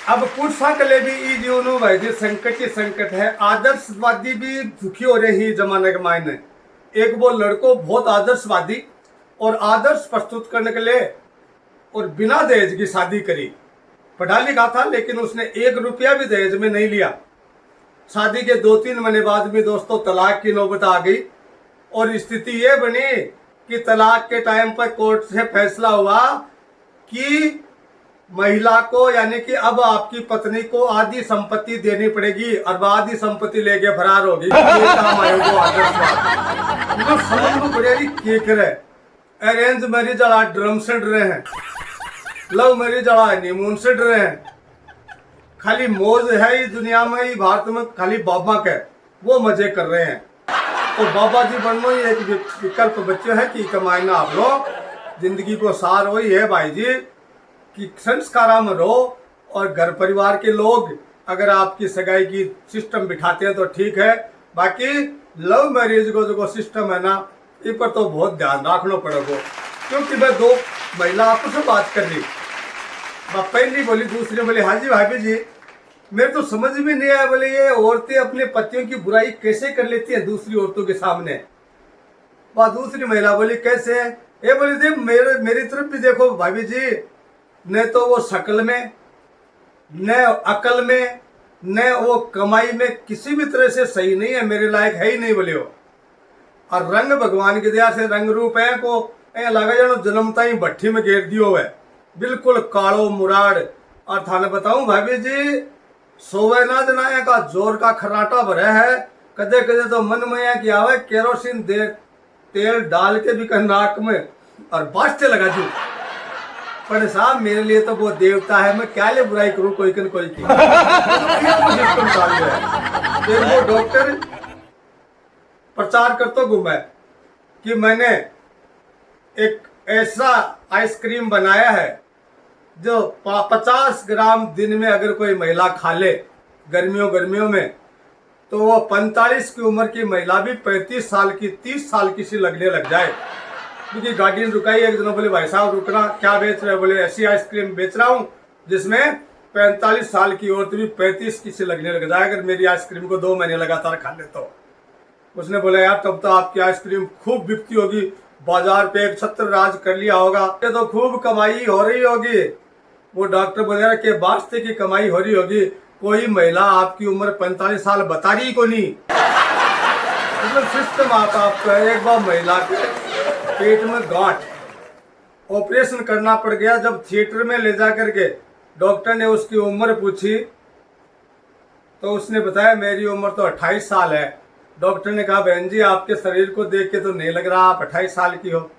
अब पुरुषा के लिए भी ई जीवन भाई जी संकट ही संकट है। आदर्शवादी भी दुखी हो रहे ही जमाने के मायने। एक वो लड़को बहुत आदर्शवादी और आदर्श प्रस्तुत करने के लिए और बिना दहेज की शादी करी। पढ़ा लिखा था लेकिन उसने 1 रुपया भी दहेज में नहीं लिया। शादी के 2-3 महीने बाद भी दोस्तों तलाक की नौबत आ गई और स्थिति ये बनी कि तलाक के टाइम पर कोर्ट से फैसला हुआ कि महिला को यानी कि अब आपकी पत्नी को आधी संपत्ति देनी पड़ेगी और वह आधी संपत्ति लेके फरार होगी। समझ में पड़ेगी के करे अरेंज मैरिज वाला ड्रम से डरे हैं, लव मैरिज वाला हनीमून से डरे हैं। खाली मौज है इस दुनिया में, ही भारत में खाली बाबा के वो मजे कर रहे हैं। तो बाबा जी बनना ही एक विकल्प बच्चे है कि कमाईना आप लोग जिंदगी को सार वही है भाई जी कि संस्कारा में रहो और घर परिवार के लोग अगर आपकी सगाई की सिस्टम बिठाते हैं तो ठीक है। बाकी लव मैरिज को जो सिस्टम है ना इस पर तो बहुत ध्यान रखना पड़ेगा, क्योंकि मैं 2 महिला आपस में बात कर ली। पहली बोली दूसरी बोली हाँ जी भाभी जी मेरे तो समझ में नहीं आया, बोले ये औरतें अपने पतियों की बुराई कैसे कर लेती हैं दूसरी औरतों के सामने। वह दूसरी महिला बोली कैसे, ये बोली थी मेरी तरफ भी देखो भाभी जी, न तो वो शक्ल में न अकल में न वो कमाई में किसी भी तरह से सही नहीं है, मेरे लायक है ही नहीं बोले वो। और रंग भगवान की दया से रंग रूप है को लगा जानो जन्मता ही भट्टी में घेर दियो है, बिल्कुल कालो मुराड़। और थाने बताऊं भाभी जी सोवे ना जनाया का जोर का खराटा भरा है। कदे कदे तो मन में है कि आवे केरोसिन तेल डाल के भी नाक में और बास्ते लगा दू। पर साहब मेरे लिए तो वो देवता है, मैं क्या ले बुराई करूं कोई की तो वो डॉक्टर प्रचार करते घूमा कि मैंने एक ऐसा आइसक्रीम बनाया है जो 50 ग्राम दिन में अगर कोई महिला खा ले गर्मियों में तो वो 45 की उम्र की महिला भी 35 साल की 30 साल की सी लगने लग जाए। क्योंकि गाड़ी ने रुकाई, एक दिन बोले भाई साहब रुकना क्या बेच रहे हो, बोले ऐसी आइसक्रीम बेच रहा हूँ जिसमें 45 साल की औरत भी 35 की सी लगने लग जाए अगर मेरी आइसक्रीम को 2 महीने लगातार खा ले तो। उसने बोला यार तब तो आपकी आइसक्रीम खूब बिकती होगी, बाजार पे एक छत्र राज कर लिया होगा, ये तो खूब कमाई हो रही होगी। वो डॉक्टर बोले के वास्ते की कमाई हो रही होगी, कोई महिला आपकी उम्र 45 साल बता रही को नहीं। मतलब सिस्टम आपका एक बार महिला के पेट में गांठ ऑपरेशन करना पड़ गया। जब थिएटर में ले जा करके डॉक्टर ने उसकी उम्र पूछी तो उसने बताया मेरी उम्र तो 28 साल है। डॉक्टर ने कहा बहन जी आपके शरीर को देख के तो नहीं लग रहा आप 28 साल की हो,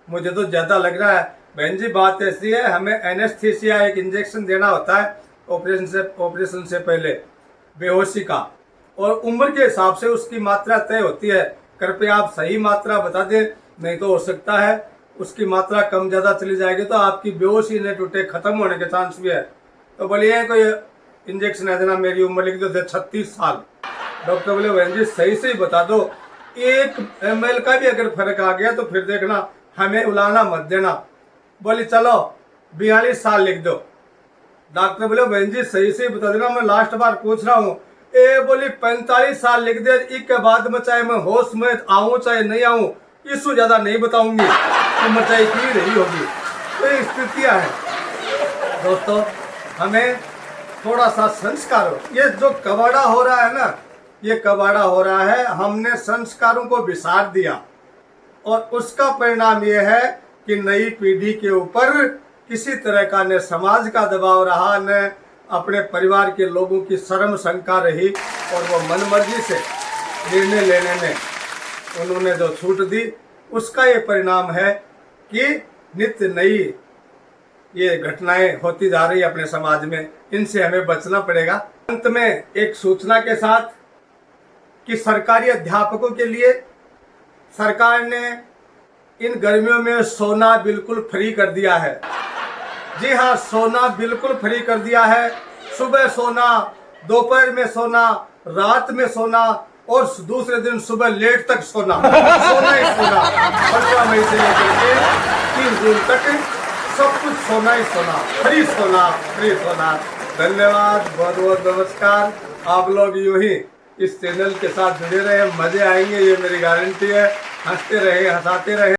मुझे तो ज्यादा लग रहा है। बहन जी बात ऐसी है हमें एनेस्थीसिया एक इंजेक्शन देना होता है ऑपरेशन से पहले बेहोशी का, और उम्र के हिसाब से उसकी मात्रा तय होती है। कृपया आप सही मात्रा बता दें, नहीं तो हो सकता है उसकी मात्रा कम ज्यादा चली जाएगी तो आपकी बेहोशी ने टूटे खत्म होने के चांस भी है। तो बोलिए कोई इंजेक्शन है देना, मेरी उम्र लिख दो 36 साल। डॉक्टर बोले बहन जी सही से ही बता दो, 1 ml का भी अगर फर्क आ गया तो फिर देखना, हमें उलाना मत देना। बोली चलो 42 साल लिख दो। डॉक्टर बोले बहन जी सही से ही बता देना, मैं लास्ट बार पूछ रहा हूँ। बोली 45 साल लिख दे, इसके बाद में चाहे मैं होश में आऊं चाहे नहीं आऊं इससे ज्यादा नहीं बताऊंगी, उम्र चाहे की रही होगी। तो ये स्थितियां हैं दोस्तों, हमें थोड़ा सा संस्कार हो। ये जो कबाड़ा हो रहा है ना, ये कबाड़ा हो रहा है, हमने संस्कारों को विसार दिया और उसका परिणाम ये है कि नई पीढ़ी के ऊपर किसी तरह का न समाज का दबाव रहा न अपने परिवार के लोगों की शर्म शंका रही, और वो मनमर्जी से निर्णय लेने में उन्होंने जो छूट दी उसका ये परिणाम है कि नित्य नई ये घटनाएं होती जा रही अपने समाज में। इनसे हमें बचना पड़ेगा। अंत में एक सूचना के साथ कि सरकारी अध्यापकों के लिए सरकार ने इन गर्मियों में सोना बिल्कुल फ्री कर दिया है। जी हाँ, सोना बिल्कुल फ्री कर दिया है। सुबह सोना, दोपहर में सोना, रात में सोना और दूसरे दिन सुबह लेट तक सोना सोना ही सोना। 15 मई से लेकर के 3 जून तक सब कुछ सोना ही सोना, फ्री सोना, फ्री सोना। धन्यवाद, बहुत बहुत नमस्कार। आप लोग यूं ही इस चैनल के साथ जुड़े रहे, मजे आएंगे, ये मेरी गारंटी है। हंसते रहे, हंसाते रहे।